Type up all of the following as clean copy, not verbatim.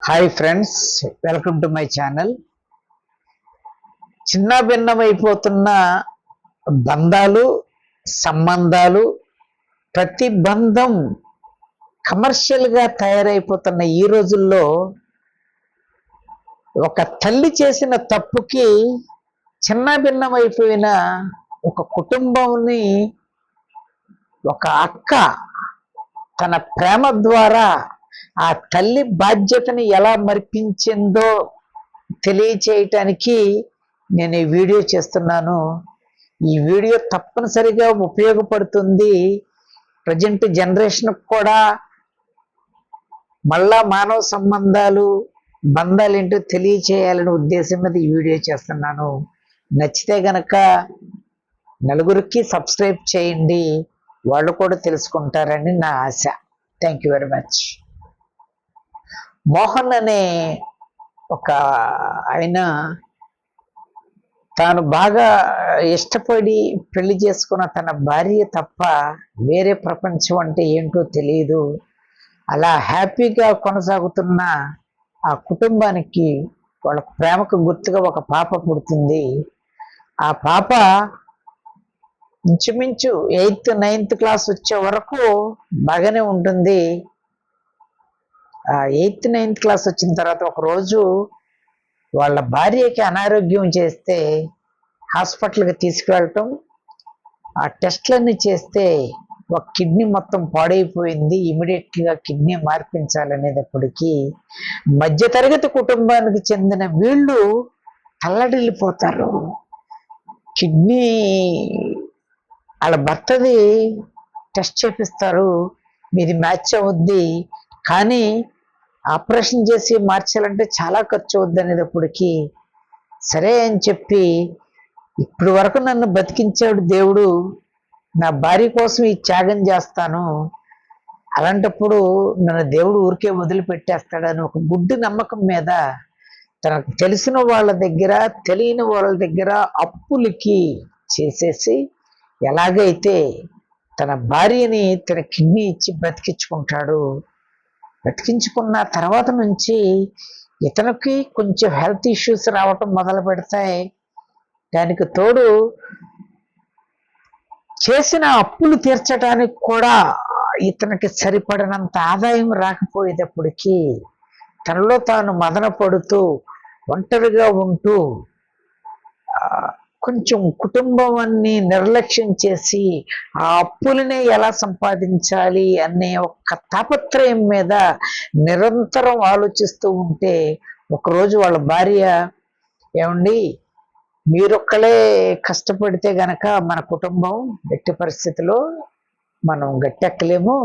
Hi friends, welcome to my channel. చిన్న భిన్నమైపోతున్న బంధాలు, సంబంధాలు, ప్రతి బంధం కమర్షియల్గా తయారైపోతున్న ఈ రోజుల్లో ఒక తల్లి చేసిన తప్పుకి చిన్న భిన్నమైపోయిన ఒక కుటుంబంని ఒక అక్క తన ప్రేమ ద్వారా ఆ తల్లి బాధ్యతని ఎలా మరిపించిందో తెలియచేయటానికి నేను ఈ వీడియో చేస్తున్నాను. ఈ వీడియో తప్పనిసరిగా ఉపయోగపడుతుంది. ప్రజెంట్ జనరేషన్కి కూడా మళ్ళా మానవ సంబంధాలు, బంధాలు ఏంటో తెలియచేయాలనే ఉద్దేశం మీద ఈ వీడియో చేస్తున్నాను. నచ్చితే గనక నలుగురికి సబ్స్క్రైబ్ చేయండి, వాళ్ళు కూడా తెలుసుకుంటారని నా ఆశ. Thank you very much. Mohan అనే ఒక ఆయన తాను బాగా ఇష్టపడి పెళ్లి చేసుకున్న తన భార్య తప్ప వేరే ప్రపంచం అంటే ఏంటో తెలియదు. అలా హ్యాపీగా కొనసాగుతున్న ఆ కుటుంబానికి వాళ్ళ ప్రేమకు గుర్తుగా ఒక పాప పుడుతుంది. ఆ పాప ఇంచుమించు 8th 9th క్లాస్ వచ్చే వరకు బాగానే ఉంటుంది. 8th 9th క్లాస్ వచ్చిన తర్వాత ఒకరోజు వాళ్ళ భార్యకి అనారోగ్యం చేస్తే హాస్పిటల్కి తీసుకువెళ్ళటం, ఆ టెస్ట్లన్నీ చేస్తే ఒక కిడ్నీ మొత్తం పాడైపోయింది. ఇమీడియట్గా కిడ్నీ మార్పించాలనేటప్పటికీ మధ్యతరగతి కుటుంబానికి చెందిన వీళ్ళు తల్లడిల్లిపోతారు. కిడ్నీ వాళ్ళ భర్తది టెస్ట్ చేపిస్తారు, మీది మ్యాచ్ అవుద్ది, కానీ ఆపరేషన్ చేసి మార్చాలంటే చాలా ఖర్చు అవుద్ది అనేటప్పటికీ సరే అని చెప్పి, ఇప్పటి వరకు నన్ను బతికించాడు దేవుడు, నా భార్య కోసం ఈ త్యాగం చేస్తాను, అలాంటప్పుడు నన్ను దేవుడు ఊరికే వదిలిపెట్టేస్తాడని ఒక గుడ్డి నమ్మకం మీద తనకు తెలిసిన వాళ్ళ దగ్గర, తెలియని వాళ్ళ దగ్గర అప్పులకి చేసేసి ఎలాగైతే తన భార్యని తన కిడ్నీ ఇచ్చి బ్రతికించుకుంటాడు. బ్రతికించుకున్న తర్వాత నుంచి ఇతనికి కొంచెం హెల్త్ ఇష్యూస్ రావటం మొదలు పెడతాయి. దానికి తోడు చేసిన అప్పులు తీర్చడానికి కూడా ఇతనికి సరిపడినంత ఆదాయం రాకపోయేటప్పటికీ తనలో తాను మదన పడుతూ ఒంటరిగా ఉంటూ కొంచెం కుటుంబాన్ని నిర్లక్ష్యం చేసి ఆ అప్పులనే ఎలా సంపాదించాలి అనే ఒక తాపత్రయం మీద నిరంతరం ఆలోచిస్తూ ఉంటే ఒకరోజు వాళ్ళ భార్య, ఏమండి మీరొక్కలే కష్టపడితే గనక మన కుటుంబం ఎట్టి పరిస్థితిలో మనం గట్టెక్కలేము,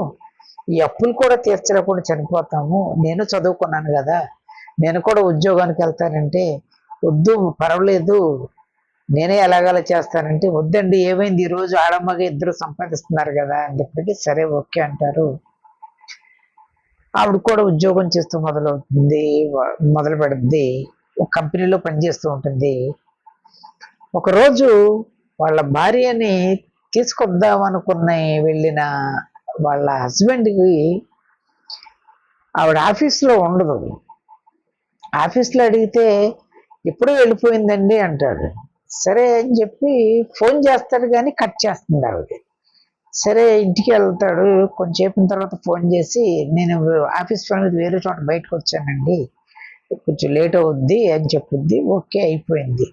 ఈ అప్పులు కూడా తీర్చలేకుండా చనిపోతాము, నేను చదువుకున్నాను కదా, నేను కూడా ఉద్యోగానికి వెళ్తానంటే వద్దు పర్వాలేదు నేనే ఎలాగలా చేస్తానంటే వద్దండి, ఏమైంది ఈరోజు ఆడమ్మగా ఇద్దరు సంపాదిస్తున్నారు కదా అని చెప్పి సరే ఓకే అంటారు. ఆవిడ కూడా ఉద్యోగం చేస్తూ మొదలు పెడుతుంది, ఒక కంపెనీలో పనిచేస్తూ ఉంటుంది. ఒకరోజు వాళ్ళ భార్యని తీసుకొద్దాం అనుకున్న వెళ్ళిన వాళ్ళ హస్బెండ్కి ఆవిడ ఆఫీస్లో ఉండదు. ఆఫీస్లో అడిగితే ఎప్పుడూ వెళ్ళిపోయిందండి అంటాడు. సరే అని చెప్పి ఫోన్ చేస్తాడు, కానీ కట్ చేస్తుంది ఆవిడ. సరే ఇంటికి వెళ్తాడు. కొంచెంసేపు తర్వాత ఫోన్ చేసి, నేను ఆఫీస్ పని మీద వేరే చోట బయటకు వచ్చానండి, కొంచెం లేట్ అవుద్ది అని చెప్పుద్ది. ఓకే అయిపోయింది.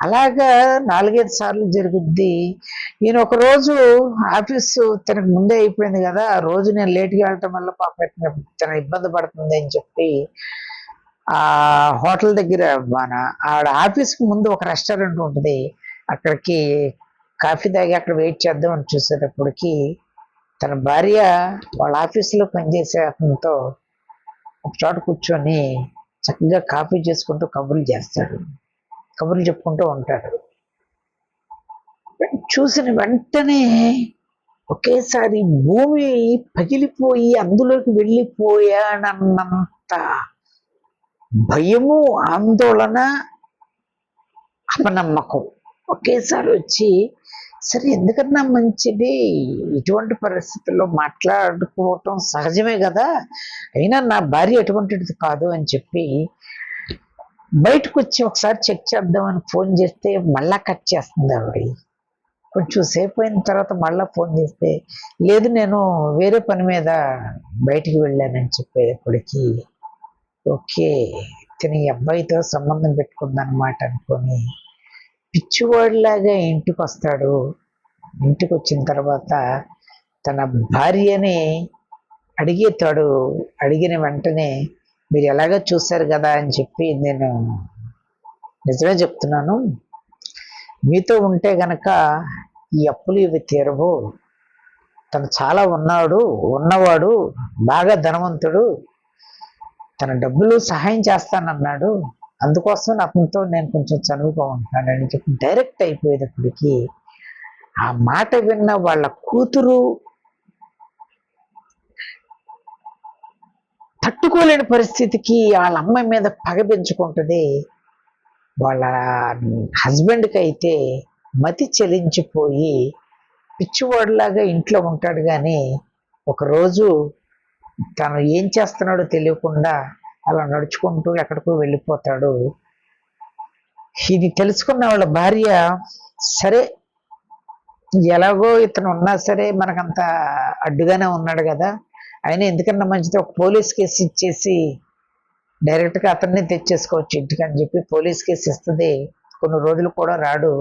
అలాగా 4-5 సార్లు జరుగుద్ది. ఈయన ఒకరోజు ఆఫీసు తనకు ముందే అయిపోయింది కదా, రోజు నేను లేట్గా వెళ్ళటం వల్ల పాప తన ఇబ్బంది పడుతుంది అని చెప్పి ఆ హోటల్ దగ్గర ఆవిడ ఆఫీస్కి ముందు ఒక రెస్టారెంట్ ఉంటుంది, అక్కడికి కాఫీ తాగి అక్కడ వెయిట్ చేద్దామని చూసేటప్పటికి తన భార్య వాళ్ళ ఆఫీసులో పనిచేసే అతనితో ఒక చోట కూర్చొని చక్కగా కాఫీ చేసుకుంటూ కబుర్లు చెప్పుకుంటూ ఉంటాడు. చూసిన వెంటనే ఒకేసారి భూమి పగిలిపోయి అందులోకి వెళ్ళిపోయానన్నంత భయము, ఆందోళన, అపనమ్మకం ఒకేసారి వచ్చి సరే ఎందుకన్నా మంచిది, ఇటువంటి పరిస్థితుల్లో మాట్లాడుకోవటం సహజమే కదా, అయినా నా భార్య ఎటువంటిది కాదు అని చెప్పి బయటకు వచ్చి ఒకసారి చెక్ చేద్దామని ఫోన్ చేస్తే మళ్ళా కట్ చేస్తుంది ఆవిడ. కొంచెం సేపు అయిన తర్వాత మళ్ళా ఫోన్ చేస్తే లేదు నేను వేరే పని మీద బయటికి వెళ్ళానని చెప్పేటప్పటికి ఓకే తిని అబ్బాయితో సంబంధం పెట్టుకుందనమాట అనుకొని పిచ్చివాడిలాగా ఇంటికి వస్తాడు. ఇంటికి వచ్చిన తర్వాత తన భార్యని అడిగేతాడు. అడిగిన వెంటనే మీరు ఎలాగో చూశారు కదా అని చెప్పి నేను నిజమే చెప్తున్నాను, మీతో ఉంటే గనక ఈ అప్పులు ఇవి తీరవు, తను చాలా ఉన్నవాడు బాగా ధనవంతుడు, తన డబ్బులు సహాయం చేస్తానన్నాడు, అందుకోసం అతనితో నేను కొంచెం చనువుగా ఉంటానని చెప్పి డైరెక్ట్ అయిపోయేటప్పటికి ఆ మాట విన్న వాళ్ళ కూతురు తట్టుకోలేని పరిస్థితికి వాళ్ళ అమ్మాయి మీద పగ పెంచుకుంటుంది. వాళ్ళ హస్బెండ్కి అయితే మతి చెలించిపోయి పిచ్చివాడిలాగా ఇంట్లో ఉంటాడు. కానీ ఒకరోజు తను ఏం చేస్తున్నాడో తెలియకుండా అలా నడుచుకుంటూ ఎక్కడికో వెళ్ళిపోతాడు. ఇది తెలుసుకున్న వాళ్ళ భార్య సరే ఎలాగో ఇతను ఉన్నా సరే మనకంత అడ్డుగానే ఉన్నాడు కదా, అయినా ఎందుకన్నా మంచిది ఒక పోలీస్ కేసు ఇచ్చేసి డైరెక్ట్గా అతన్ని తెచ్చేసుకోవచ్చు ఇంటికి అని చెప్పి పోలీస్ కేసు ఇస్తుంది. కొన్ని రోజులు కూడా రాడు.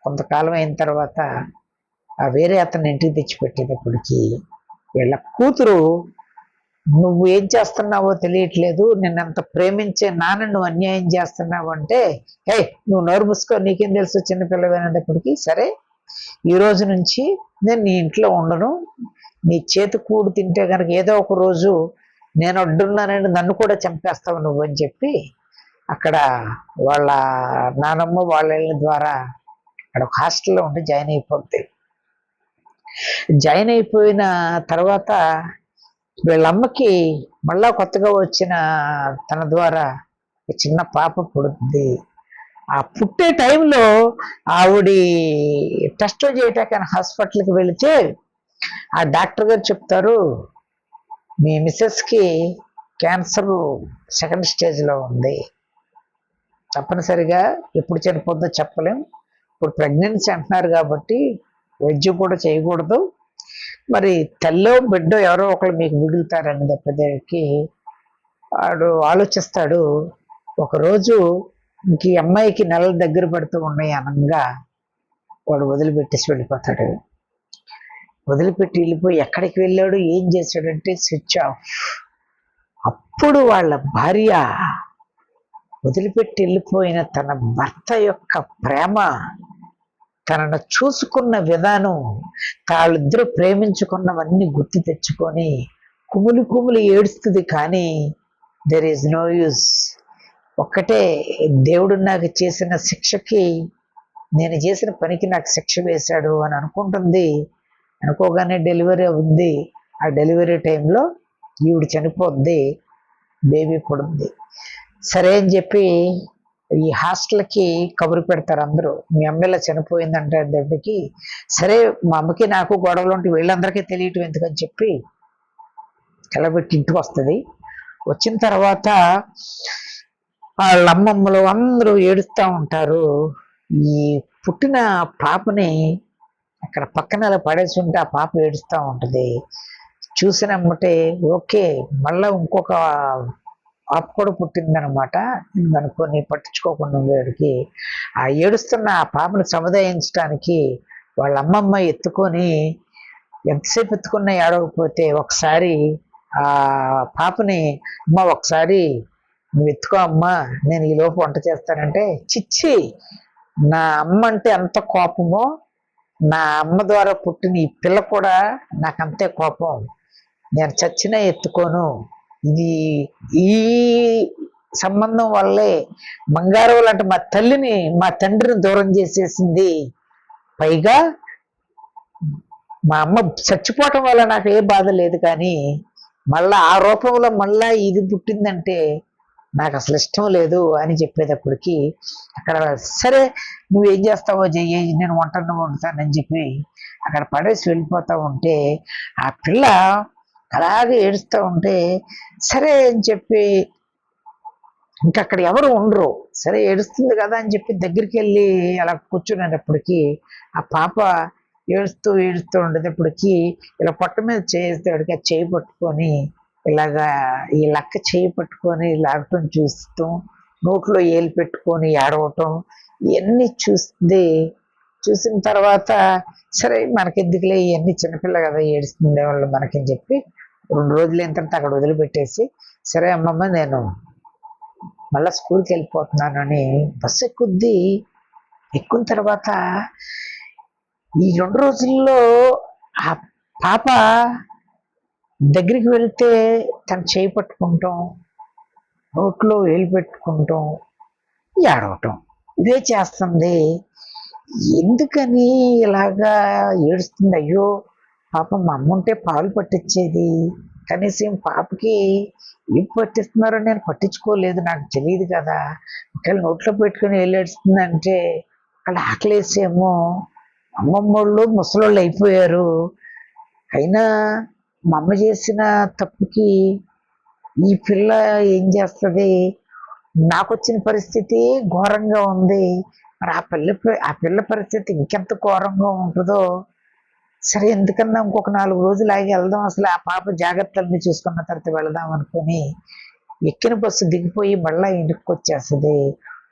కొంతకాలం అయిన తర్వాత ఆ వేరే అతన్ని ఇంటికి తెచ్చిపెట్టేటప్పటికి వీళ్ళ కూతురు నువ్వు ఏం చేస్తున్నావో తెలియట్లేదు, నిన్నంత ప్రేమించే నాన్న నువ్వు అన్యాయం చేస్తున్నావు అంటే హే నువ్వు నోరు మూసుకో, నీకేం తెలుసు చిన్నపిల్లవైనప్పటికీ, సరే ఈ రోజు నుంచి నేను నీ ఇంట్లో ఉండను, నీ చేతి కూడు తింటే కనుక ఏదో ఒక రోజు నేను అడ్డున్నానని నన్ను కూడా చంపేస్తావు నువ్వు అని చెప్పి అక్కడ వాళ్ళ నానమ్మ వాళ్ళ ద్వారా అక్కడ ఒక హాస్టల్లో ఉండి జాయిన్ అయిపోద్ది. జాయిన్ అయిపోయిన తర్వాత వీళ్ళమ్మకి మళ్ళా కొత్తగా వచ్చిన తన ద్వారా చిన్న పాప పుడుతుంది. ఆ పుట్టే టైంలో ఆవిడ టెస్ట్ చేయటానికి హాస్పిటల్కి వెళితే ఆ డాక్టర్ గారు చెప్తారు మీ మిస్సెస్కి క్యాన్సర్ సెకండ్ స్టేజ్లో ఉంది, తప్పనిసరిగా ఎప్పుడు చనిపోద్దో చెప్పలేం, ఇప్పుడు ప్రెగ్నెన్సీ అంటున్నారు కాబట్టి వైద్యం కూడా చేయకూడదు, మరి తల్లో బిడ్డో ఎవరో ఒకరు మీకు మిగులుతారని చెప్పేదానికి వాడు ఆలోచిస్తాడు. ఒకరోజు ఇంక ఈ అమ్మాయికి నెలలు దగ్గర పడుతూ ఉన్నాయి అనగా వాడు వదిలిపెట్టేసి వెళ్ళిపోతాడు. వదిలిపెట్టి వెళ్ళిపోయి ఎక్కడికి వెళ్ళాడు ఏం చేశాడంటే స్విచ్ ఆఫ్. అప్పుడు వాళ్ళ భార్య వదిలిపెట్టి వెళ్ళిపోయిన తన భర్త యొక్క ప్రేమ, తనను చూసుకున్న విధానం, వాళ్ళిద్దరూ ప్రేమించుకున్నవన్నీ గుర్తు తెచ్చుకొని కుములు కుములు ఏడుస్తుంది. కానీ దెర్ ఈజ్ నో యూస్. ఒక్కటే దేవుడు నాకు చేసిన శిక్షకి, నేను చేసిన పనికి నాకు శిక్ష వేశాడు అని అనుకుంటుంది. అనుకోగానే డెలివరీ ఉంది. ఆ డెలివరీ టైంలో ఈవిడ చనిపోద్ది, బేబీ పుడుద్ది. సరే అని చెప్పి ఈ హాస్టల్కి కబురు పెడతారు అందరూ, మీ అమ్మ ఇలా చనిపోయిందంటే దగ్గరికి. సరే మా అమ్మకి నాకు గొడవలు ఉంటే వీళ్ళందరికీ తెలియటం ఎందుకని చెప్పి కలబెట్టి ఇంటికి వస్తుంది. వచ్చిన తర్వాత వాళ్ళ అమ్మమ్మలు అందరూ ఏడుస్తూ ఉంటారు. ఈ పుట్టిన పాపని అక్కడ పక్కన అలా పడేసి ఉంటే ఆ పాప ఏడుస్తూ ఉంటుంది. చూసినమ్మటే ఓకే మళ్ళీ ఇంకొక పాప కూడా పుట్టిందనమాట అనుకొని పట్టించుకోకుండా ఉండేవాడికి ఆ ఏడుస్తున్న ఆ పాపను సముదాయించడానికి వాళ్ళ అమ్మమ్మ ఎత్తుకొని ఎంతసేపు ఎత్తుకున్నా ఏడవకపోతే ఒకసారి ఆ పాపని అమ్మ ఒకసారి నువ్వు ఎత్తుకో అమ్మా నేను ఈ లోపు వంట చేస్తానంటే, చిచ్చి నా అమ్మ అంటే ఎంత కోపమో నా అమ్మ ద్వారా పుట్టిన ఈ పిల్ల కూడా నాకు అంతే కోపం, నేను చచ్చినా ఎత్తుకోను, ఇది ఈ సంబంధం వల్లే బంగారం లాంటి మా తల్లిని మా తండ్రిని దూరం చేసేసింది, పైగా మా అమ్మ చచ్చిపోవటం వల్ల నాకు ఏ బాధ లేదు, కానీ మళ్ళా ఆ రూపంలో మళ్ళా ఇది పుట్టిందంటే నాకు అసలు ఇష్టం లేదు అని చెప్పేటప్పటికి అక్కడ సరే నువ్వేం చేస్తావో చెయ్యి, నేను వండుతానని చెప్పి అక్కడ పడేసి వెళ్ళిపోతా ఉంటే ఆ పిల్ల అలాగే ఏడుస్తూ ఉంటే సరే అని చెప్పి ఇంకా అక్కడ ఎవరు ఉండరు, సరే ఏడుస్తుంది కదా అని చెప్పి దగ్గరికి వెళ్ళి అలా కూర్చునేటప్పటికి ఆ పాప ఏడుస్తూ ఉండేటప్పటికి ఇలా పొట్ట మీద చేసేవాడికి ఆ చేయి పట్టుకొని ఇలాగా ఈ లక్క చేయి పట్టుకొని లాగటం చూస్తూ నోట్లో ఏలు పెట్టుకొని ఏడవటం ఇవన్నీ చూసిన తర్వాత సరే మనకెందుకులే ఇవన్నీ చిన్నపిల్ల కదా ఏడుస్తుంది వాళ్ళు మనకని చెప్పి 2 రోజులు అయిన తర్వాత అక్కడ వదిలిపెట్టేసి సరే అమ్మమ్మ నేను మళ్ళీ స్కూల్కి వెళ్ళిపోతున్నానని బస్సు ఎక్కున్న తర్వాత ఈ 2 రోజుల్లో ఆ పాప దగ్గరికి వెళ్తే తను చేయి పట్టుకుంటాం, నోట్లో వేలు పెట్టుకుంటాం, ఏడవటం ఇదే చేస్తుంది. ఎందుకని ఇలాగా ఏడుస్తుంది? అయ్యో పాపం మా అమ్మ ఉంటే పాలు పట్టించేది, కనీసం పాపకి ఏం పట్టిస్తున్నారో నేను పట్టించుకోలేదు, నాకు తెలియదు కదా. ఒకవేళ నోట్లో పెట్టుకుని ఏడుస్తుందంటే అక్కడ ఆకలేసేమో, అమ్మమ్మ వాళ్ళు ముసలోళ్ళు అయిపోయారు, అయినా మా అమ్మ చేసిన తప్పుకి ఈ పిల్ల ఏం చేస్తుంది, నాకు వచ్చిన పరిస్థితి ఘోరంగా ఉంది, మరి ఆ పిల్ల పరిస్థితి ఇంకెంత ఘోరంగా ఉంటుందో. సరే ఎందుకన్నా ఇంకొక 4 రోజులు ఆగి వెళ్దాం, అసలు ఆ పాప జాగ్రత్తల్ని చూసుకున్న తర్వాత వెళదాం అనుకుని ఎక్కిన బస్సు దిగిపోయి మళ్ళీ ఇంటికి వచ్చేస్తుంది.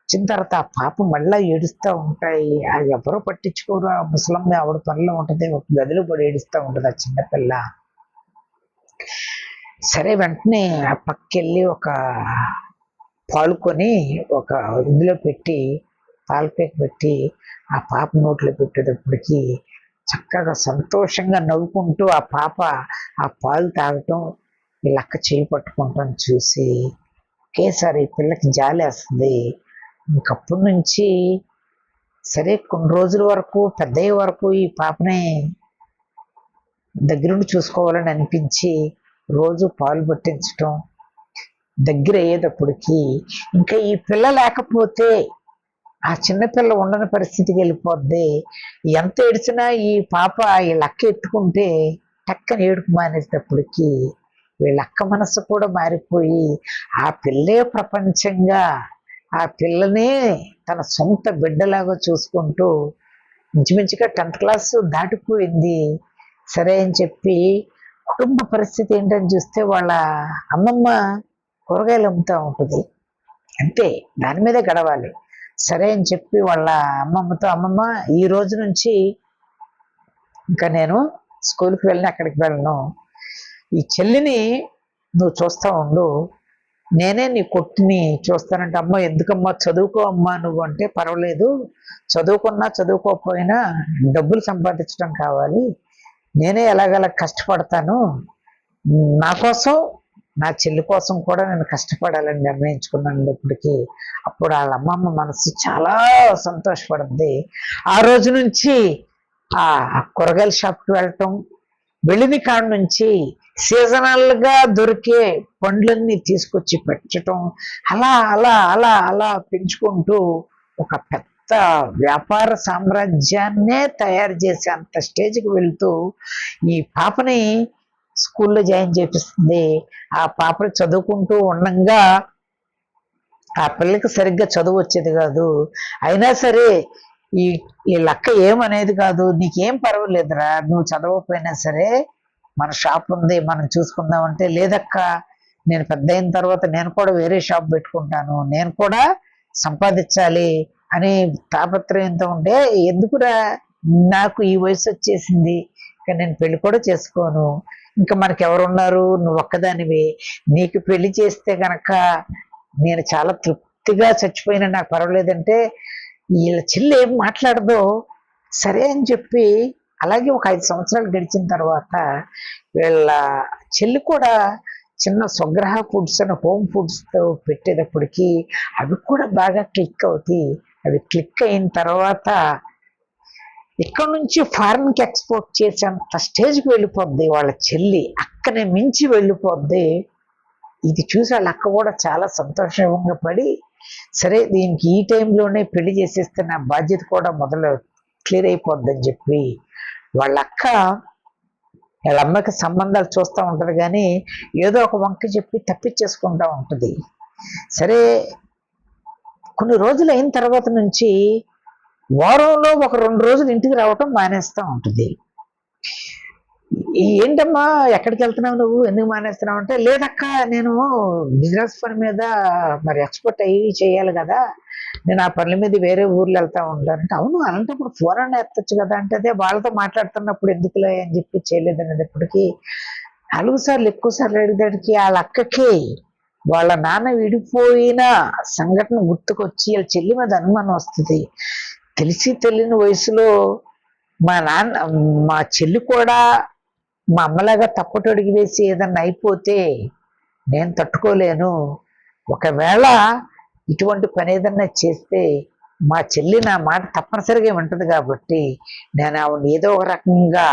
వచ్చిన తర్వాత ఆ పాప మళ్ళీ ఏడుస్తూ ఉంటాయి, అది ఎవరో పట్టించుకోరు, ఆ ముసలమ్మ ఆవిడ పనిలో ఉంటుంది, ఒక గదిలో పడి ఏడుస్తూ ఉంటుంది ఆ చిన్నపిల్ల. సరే వెంటనే ఆ పక్కెళ్ళి ఒక పాలు కొని ఒక ఇందులో పెట్టి పాలపేక పెట్టి ఆ పాప నోట్లో పెట్టేటప్పటికి చక్కగా సంతోషంగా నవ్వుకుంటూ ఆ పాప ఆ పాలు తాగటం ఈ లక్క చేయి పట్టుకుంటాం చూసి ఒకేసారి పిల్లకి జాలేస్తుంది. ఇంకప్పటి నుంచి సరే కొన్ని రోజుల వరకు పెద్దయ్యే వరకు ఈ పాపని దగ్గరుండి చూసుకోవాలని అనిపించి రోజు పాలు పట్టించటం, దగ్గర అయ్యేటప్పటికి ఇంకా ఈ పిల్ల లేకపోతే ఆ చిన్నపిల్ల ఉండని పరిస్థితికి వెళ్ళిపోద్ది. ఎంత ఏడ్చినా ఈ పాప ఈ లక్క ఎత్తుకుంటే టక్కని ఏడుపు మానేటప్పటికి వీళ్ళ అక్క మనసు కూడా మారిపోయి ఆ పిల్లే ప్రపంచంగా ఆ పిల్లనే తన సొంత బిడ్డలాగా చూసుకుంటూ ఇంచుమించుగా 10th క్లాస్ దాటిపోయింది. సరే అని చెప్పి కుటుంబ పరిస్థితి ఏంటని చూస్తే వాళ్ళ అమ్మమ్మ కూరగాయలు అమ్ముతూ ఉంటుంది, అంతే దాని మీదే గడవాలి. సరే అని చెప్పి వాళ్ళ అమ్మమ్మతో అమ్మమ్మ ఈ రోజు నుంచి ఇంకా నేను స్కూల్కి వెళ్ళిన అక్కడికి వెళ్ళను, ఈ చెల్లిని నువ్వు చూస్తూ ఉండు, నేనే నీ కొట్టుని చూస్తానంటే అమ్మ ఎందుకమ్మా చదువుకో అమ్మా నువ్వు అంటే పర్వాలేదు, చదువుకున్నా చదువుకోకపోయినా డబ్బులు సంపాదించడం కావాలి, నేనే ఎలాగలా కష్టపడతాను, నా కోసం నా చెల్లి కోసం కూడా నేను కష్టపడాలని నిర్ణయించుకున్నప్పటికీ అప్పుడు వాళ్ళ అమ్మమ్మ మనసు చాలా సంతోషపడింది. ఆ రోజు నుంచి ఆ కూరగాయల షాప్కి వెళ్ళటం, వెళ్ళిన కాడ నుంచి సీజనల్గా దొరికే పండ్లన్నీ తీసుకొచ్చి పెట్టడం, అలా అలా అలా అలా పెంచుకుంటూ ఒక పెద్ద వ్యాపార సామ్రాజ్యాన్నే తయారు చేసే అంత స్టేజ్కి వెళ్తూ ఈ పాపని స్కూల్లో జాయిన్ చేపిస్తుంది. ఆ పాపని చదువుకుంటూ ఉండంగా ఆ పిల్లకి సరిగ్గా చదువు వచ్చేది కాదు, అయినా సరే ఈ ఈ లక్క ఏమనేది కాదు, నీకేం పర్వాలేదురా నువ్వు చదవకపోయినా సరే మన షాప్ ఉంది మనం చూసుకుందాం అంటే, లేదక్క నేను పెద్ద అయిన తర్వాత నేను కూడా వేరే షాప్ పెట్టుకుంటాను, నేను కూడా సంపాదించాలి అని తాపత్రయంతో ఉంటే, ఎందుకురా నాకు ఈ వయసు వచ్చేసింది ఇంకా నేను పెళ్లి కూడా చేసుకోను, ఇంకా మనకి ఎవరున్నారు, నువ్వు ఒక్కదానివి, నీకు పెళ్లి చేస్తే గనక నేను చాలా తృప్తిగా చచ్చిపోయినా నాకు పర్వాలేదంటే వీళ్ళ చెల్లి ఏం మాట్లాడదో. సరే అని చెప్పి అలాగే ఒక 5 సంవత్సరాలు గడిచిన తర్వాత వీళ్ళ చెల్లి కూడా చిన్న స్వగ్రహ ఫుడ్స్ అని హోమ్ ఫుడ్స్తో పెట్టేటప్పటికి అవి కూడా బాగా క్లిక్ అవుతాయి. అవి క్లిక్ అయిన తర్వాత ఇక్కడ నుంచి ఫారిన్కి ఎక్స్పోర్ట్ చేసేంత స్టేజ్కి వెళ్ళిపోద్ది వాళ్ళ చెల్లి, అక్కనే మించి వెళ్ళిపోద్ది. ఇది చూసి వాళ్ళ అక్క కూడా చాలా సంతోషంగా పడి, సరే దీనికి ఈ టైంలోనే పెళ్లి చేసేస్తే నా బాధ్యత కూడా మొదలు క్లియర్ అయిపోద్దని చెప్పి వాళ్ళ అక్క వాళ్ళ అమ్మకి సంబంధాలు చూస్తూ ఉంటుంది, కానీ ఏదో ఒక వంక చెప్పి తప్పించేసుకుంటూ ఉంటుంది. సరే కొన్ని రోజులు అయిన తర్వాత నుంచి వారంలో ఒక 2 రోజులు ఇంటికి రావటం మానేస్తూ ఉంటుంది. ఏంటమ్మా ఎక్కడికి వెళ్తున్నావు, నువ్వు ఎందుకు మానేస్తున్నావు అంటే, లేదక్క నేను బిజినెస్ పని మీద మరి ఎక్స్పోర్ట్ అయ్యి చేయాలి కదా, నేను ఆ పనుల మీద వేరే ఊర్లు వెళ్తా ఉంటానంటే, అవును అలాంటప్పుడు ఫోన్ అన్న ఎత్తచ్చు కదా అంటే, అదే వాళ్ళతో మాట్లాడుతున్నప్పుడు ఎందుకులే అని చెప్పి చేయలేదనేటప్పటికి 4 సార్లు ఎక్కువ సార్లు అడిగేదానికి వాళ్ళ అక్కకి వాళ్ళ నాన్న విడిపోయిన సంఘటన గుర్తుకొచ్చి వాళ్ళ చెల్లి మీద అనుమానం వస్తుంది. తెలిసి తెలియని వయసులో మా చెల్లి కూడా మా అమ్మలాగా తప్పటడుగు వేసి ఏదన్నా అయిపోతే నేను తట్టుకోలేను, ఒకవేళ ఇటువంటి పని ఏదన్నా చేస్తే మా చెల్లి నా మాట తప్పనిసరిగా వింటది కాబట్టి నేను ఆవిడ ఏదో ఒక రకంగా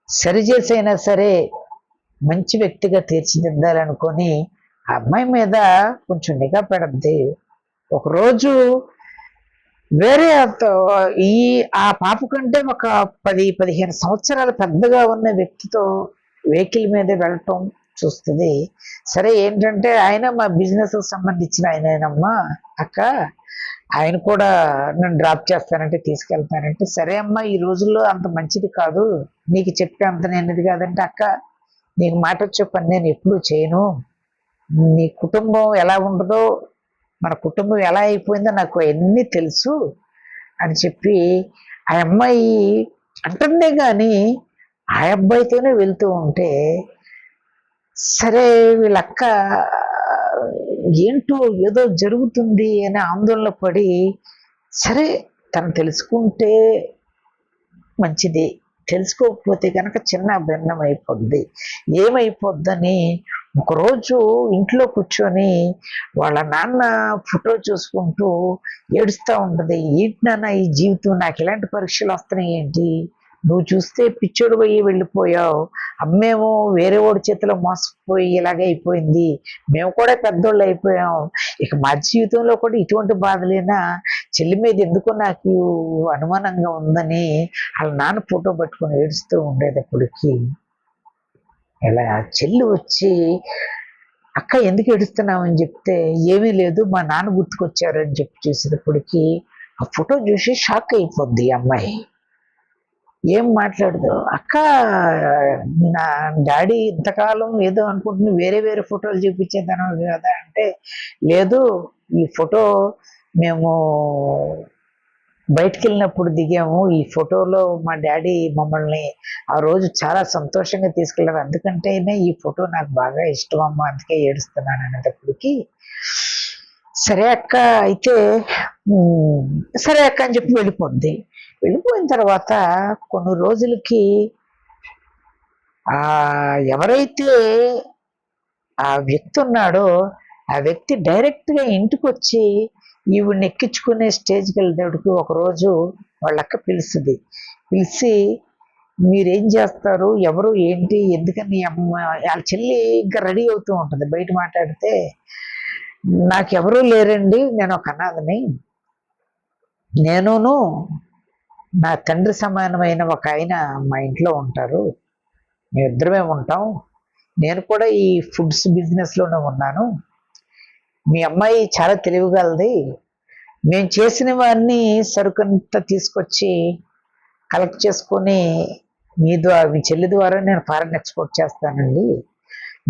సరిచేసైనా సరే మంచి వ్యక్తిగా తీర్చిదిద్దాలనుకొని ఆ అమ్మాయి మీద కొంచెం నిఘా పెడద్ది. ఒకరోజు వేరే ఆ పాప కంటే ఒక 10-15 సంవత్సరాలు పెద్దగా ఉన్న వ్యక్తితో వెహికల్ మీద వెళ్ళటం చూస్తుంది. సరే ఏంటంటే ఆయన మా బిజినెస్ సంబంధించిన ఆయనమ్మా అక్క, ఆయన కూడా నన్ను డ్రాప్ చేస్తానంటే తీసుకెళ్తానంటే, సరే అమ్మా ఈ రోజుల్లో అంత మంచిది కాదు, నీకు చెప్పే అంత నేనది కాదంటే, అక్క నీకు మాట వచ్చే పని నేను ఎప్పుడూ చేయను, నీ కుటుంబం ఎలా ఉండదో మన కుటుంబం ఎలా అయిపోయిందో నాకు అవన్నీ తెలుసు అని చెప్పి ఆ అమ్మాయి అంటుందే కానీ ఆ అబ్బాయితోనే వెళ్తూ ఉంటే, సరే వీళ్ళక్క ఏంటో ఏదో జరుగుతుంది అని ఆందోళన పడి, సరే తను తెలుసుకుంటే మంచిది, తెలుసుకోకపోతే కనుక చిన్న భిన్నం అయిపోద్ది, ఏమైపోద్దని ఒకరోజు ఇంట్లో కూర్చొని వాళ్ళ నాన్న ఫోటో చూసుకుంటూ ఏడుస్తూ ఉంటుంది. ఏంటి నాన్న ఈ జీవితం, నాకు ఇలాంటి పరీక్షలు వస్తున్నాయి ఏంటి, నువ్వు చూస్తే పిచ్చోడు పోయి వెళ్ళిపోయావు, అమ్మేమో వేరే వాడి చేతిలో మోసపోయి ఇలాగే అయిపోయింది, మేము కూడా పెద్దోళ్ళు అయిపోయాం, ఇక మా జీవితంలో కూడా ఇటువంటి బాధలేనా, చెల్లి మీద ఎందుకో నాకు అనుమానంగా ఉందని వాళ్ళ నాన్న ఫోటో పట్టుకొని ఏడుస్తూ ఉండేటప్పటికి ఇలా చెల్లి వచ్చి, అక్క ఎందుకు ఏడుస్తున్నామని చెప్తే, ఏమీ లేదు మా నాన్న గుర్తుకొచ్చారు అని చెప్పి చూసేటప్పటికి ఆ ఫోటో చూసి షాక్ అయిపోద్ది అమ్మాయి. ఏం మాట్లాడదు, అక్క నా డాడీ ఇంతకాలం ఏదో అనుకుంటున్నా వేరే వేరే ఫోటోలు చూపించేదాను కదా అంటే, లేదు ఈ ఫోటో మేము బయటికి వెళ్ళినప్పుడు దిగాము, ఈ ఫోటోలో మా డాడీ మమ్మల్ని ఆ రోజు చాలా సంతోషంగా తీసుకెళ్ళారు, అందుకంటేనే ఈ ఫోటో నాకు బాగా ఇష్టం అమ్మ, అందుకే ఏడుస్తున్నాను అనేటప్పటికి, సరే అక్క అయితే సరే అక్క అని చెప్పి వెళ్ళిపోద్ది. వెళ్ళిపోయిన తర్వాత కొన్ని రోజులకి ఎవరైతే ఆ వ్యక్తి ఉన్నాడో ఆ వ్యక్తి డైరెక్ట్గా ఇంటికి వచ్చి ఈవిడ్ని ఎక్కించుకునే స్టేజ్కి వెళ్ళేటప్పుడు ఒకరోజు వాళ్ళక్క పిలుస్తుంది. పిలిచి మీరేం చేస్తారు, ఎవరు ఏంటి, ఎందుకని అమ్మ వాళ్ళ చెల్లి ఇంకా రెడీ అవుతూ ఉంటుంది. బయట మాట్లాడితే, నాకెవరూ లేరండి, నేను ఒక అనాథని, నేనును నా తండ్రి సమానమైన ఒక ఆయన మా ఇంట్లో ఉంటారు, మేమిద్దరమే ఉంటాం, నేను కూడా ఈ ఫుడ్స్ బిజినెస్లోనే ఉన్నాను, మీ అమ్మాయి చాలా తెలివిగలది, నేను చేసినవన్నీ సరుకంతా తీసుకొచ్చి కలెక్ట్ చేసుకొని మీ చెల్లి ద్వారా నేను ఫారెన్ ఎక్స్పోర్ట్ చేస్తానండి,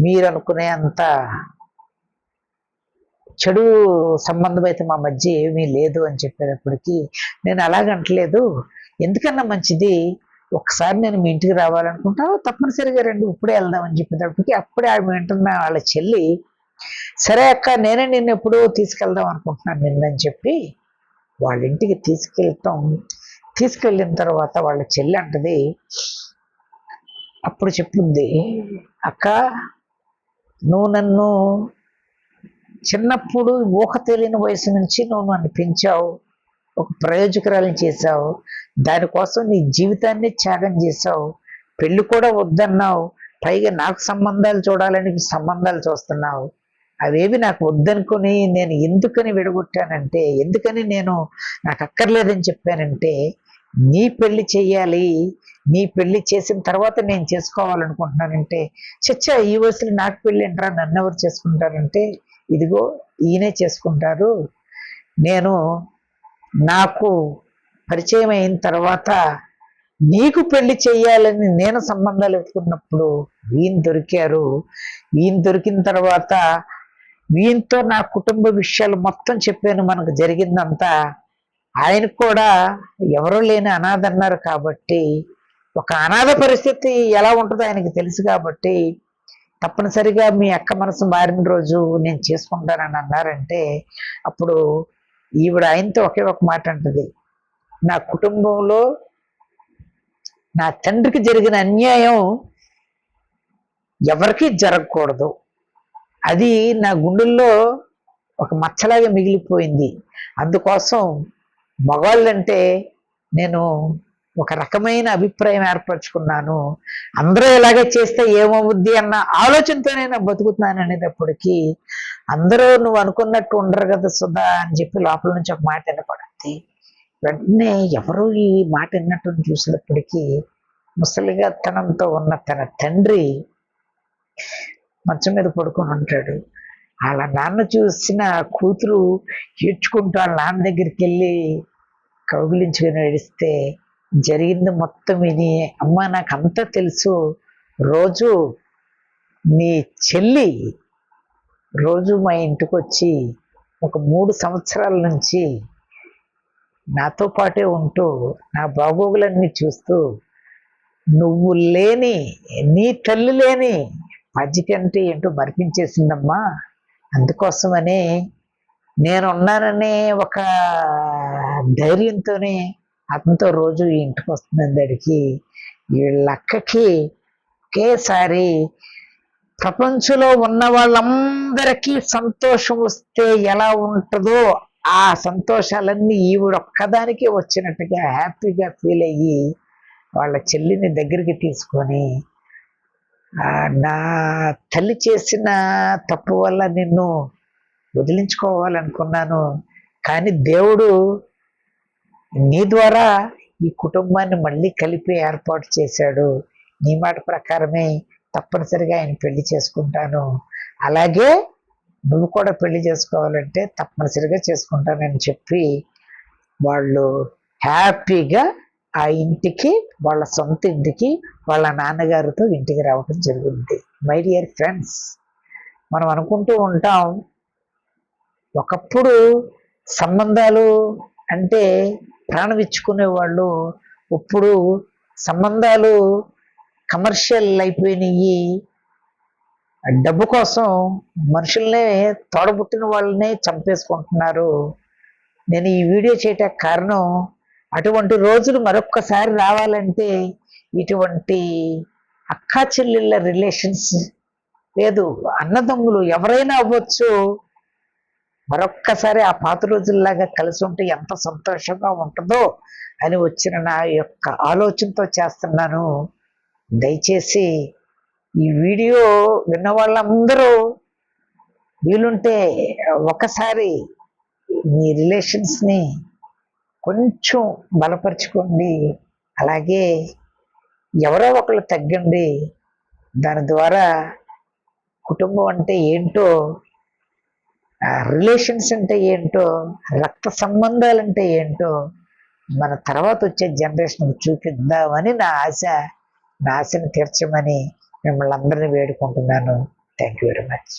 మీరు అనుకునే అంత చెడు సంబంధం అయితే మా మధ్య ఏమీ లేదు అని చెప్పేటప్పటికి, నేను అలాగంటలేదు, ఎందుకన్నా మంచిది ఒకసారి నేను మీ ఇంటికి రావాలనుకుంటా, తప్పనిసరిగా రండి ఇప్పుడే వెళ్దామని చెప్పేటప్పటికి, అప్పుడే ఆమె వింటున్న వాళ్ళ చెల్లి, సరే అక్క నేనే నిన్ను ఎప్పుడూ తీసుకెళ్దాం అనుకుంటున్నాను నిన్నని చెప్పి వాళ్ళ ఇంటికి తీసుకెళ్ళిన తర్వాత వాళ్ళ చెల్లి అంటది, అప్పుడు చెప్పింది, అక్క నువ్వు నన్ను చిన్నప్పుడు ఊహ తెలియని వయసు నుంచి నువ్వు నన్ను పెంచావు, ఒక ప్రయోజకురాలను చేశావు, దానికోసం నీ జీవితాన్ని త్యాగం చేశావు, పెళ్లి కూడా వద్దన్నావు, పైగా నాకు సంబంధాలు చూడాలని సంబంధాలు చూస్తున్నావు. అవేవి నాకు వద్దనుకొని నేను ఎందుకని విడగొట్టానంటే, ఎందుకని నేను నాకు అక్కర్లేదని చెప్పానంటే, నీ పెళ్లి చెయ్యాలి, నీ పెళ్లి చేసిన తర్వాత నేను చేసుకోవాలనుకుంటున్నానంటే, చచ్చా ఈ వయసులో నాకు పెళ్ళి ఏంట్రా, నన్ను ఎవరు చేసుకుంటారంటే, ఇదిగో ఈయనే చేసుకుంటారు. నేను నాకు పరిచయం అయిన తర్వాత నీకు పెళ్లి చెయ్యాలని నేను సంబంధాలు వెతుకున్నప్పుడు ఈయన దొరికారు. ఈయన దొరికిన తర్వాత వీంతో నా కుటుంబ విషయాలు మొత్తం చెప్పాను, మనకు జరిగిందంతా. ఆయనకు కూడా ఎవరూ లేని అనాథ అన్నారు కాబట్టి, ఒక అనాథ పరిస్థితి ఎలా ఉంటుందో ఆయనకి తెలుసు కాబట్టి, తప్పనిసరిగా మీ అక్క మనసు మారిన రోజు నేను చేసుకుంటానని అన్నారంటే, అప్పుడు ఈవిడ ఆయనతో ఒకే ఒక మాట అంటది, నా కుటుంబంలో నా తండ్రికి జరిగిన అన్యాయం ఎవరికీ జరగకూడదు, అది నా గుండెల్లో ఒక మచ్చలాగా మిగిలిపోయింది. అందుకోసం మగవాళ్ళంటే నేను ఒక రకమైన అభిప్రాయం ఏర్పరచుకున్నాను. అందరూ ఇలాగే చేస్తే ఏమవుద్ది అన్న ఆలోచనతోనే నేను బతుకుతున్నాను అనేటప్పటికీ, అందరూ నువ్వు అనుకున్నట్టు ఉండరు కదా సుధా అని చెప్పి లోపల నుంచి ఒక మాట వినపడింది. వెంటనే ఎవరు ఈ మాట విన్నట్టు చూసినప్పటికీ, ముసలిగా తనంతో ఉన్న తన తండ్రి మంచం మీద పడుకొని ఉంటాడు. వాళ్ళ నాన్న చూసిన కూతురు ఏడ్చుకుంటూ వాళ్ళ నాన్న దగ్గరికి వెళ్ళి కౌగిలించుకుని ఏడిస్తే, జరిగింది మొత్తం విని, అమ్మ నాకు అంతా తెలుసు, రోజు నీ చెల్లి రోజు మా ఇంటికి వచ్చి ఒక 3 సంవత్సరాల నుంచి నాతో పాటే ఉంటూ నా బాగోగులన్నీ చూస్తూ, నువ్వు లేని, నీ తల్లి లేని బాధ్యత అంటే ఏంటో మరిపించేసిందమ్మా. అందుకోసమనే నేనున్నాననే ఒక ధైర్యంతోనే అతనితో రోజు ఈ ఇంటికి వస్తుందని అడిగి, వీళ్ళక్కకి ఒకేసారి ప్రపంచంలో ఉన్న వాళ్ళందరికీ సంతోషం వస్తే ఎలా ఉంటుందో ఆ సంతోషాలన్నీ ఈవిడ ఒక్కదానికి వచ్చినట్టుగా హ్యాపీగా ఫీల్ అయ్యి వాళ్ళ చెల్లిని దగ్గరికి తీసుకొని, నా తల్లి చేసిన తప్పు వల్ల నిన్ను వదిలించుకోవాలనుకున్నాను, కానీ దేవుడు నీ ద్వారా ఈ కుటుంబాన్ని మళ్ళీ కలిపి ఏర్పాటు చేశాడు. నీ మాట ప్రకారమే తప్పనిసరిగా ఆయన పెళ్లి చేసుకుంటాను, అలాగే నువ్వు కూడా పెళ్లి చేసుకోవాలంటే తప్పనిసరిగా చేసుకుంటానని చెప్పి వాళ్ళు హ్యాపీగా ఆ ఇంటికి, వాళ్ళ సొంత ఇంటికి, వాళ్ళ నాన్నగారితో ఇంటికి రావడం జరిగింది. మై డియర్ ఫ్రెండ్స్, మనం అనుకుంటూ ఉంటాం ఒకప్పుడు సంబంధాలు అంటే ప్రాణం ఇచ్చుకునే వాళ్ళు, ఇప్పుడు సంబంధాలు కమర్షియల్ అయిపోయినాయి. డబ్బు కోసం మనుషుల్నే, తోడబుట్టిన వాళ్ళనే చంపేసుకుంటున్నారు. నేను ఈ వీడియో చేయటానికి కారణం, అటువంటి రోజులు మరొక్కసారి రావాలంటే ఇటువంటి అక్కా చెల్లెళ్ళ రిలేషన్స్ లేదు, అన్నదమ్ములు ఎవరైనా అవ్వచ్చు, మరొక్కసారి ఆ పాత రోజుల్లాగా కలిసి ఉంటే ఎంత సంతోషంగా ఉంటుందో అని వచ్చిన నా యొక్క ఆలోచనతో చేస్తున్నాను. దయచేసి ఈ వీడియో విన్న వాళ్ళందరూ వీలుంటే ఒకసారి మీ రిలేషన్స్ని కొంచెం బలపరుచుకోండి, అలాగే ఎవరో ఒకళ్ళు తగ్గండి. దాని ద్వారా కుటుంబం అంటే ఏంటో, రిలేషన్స్ అంటే ఏంటో, రక్త సంబంధాలు అంటే ఏంటో మన తర్వాత వచ్చే జనరేషన్ చూపిద్దామని నా ఆశ. నా ఆశను తీర్చమని మిమ్మల్ని అందరినీ వేడుకుంటున్నాను. Thank you very much.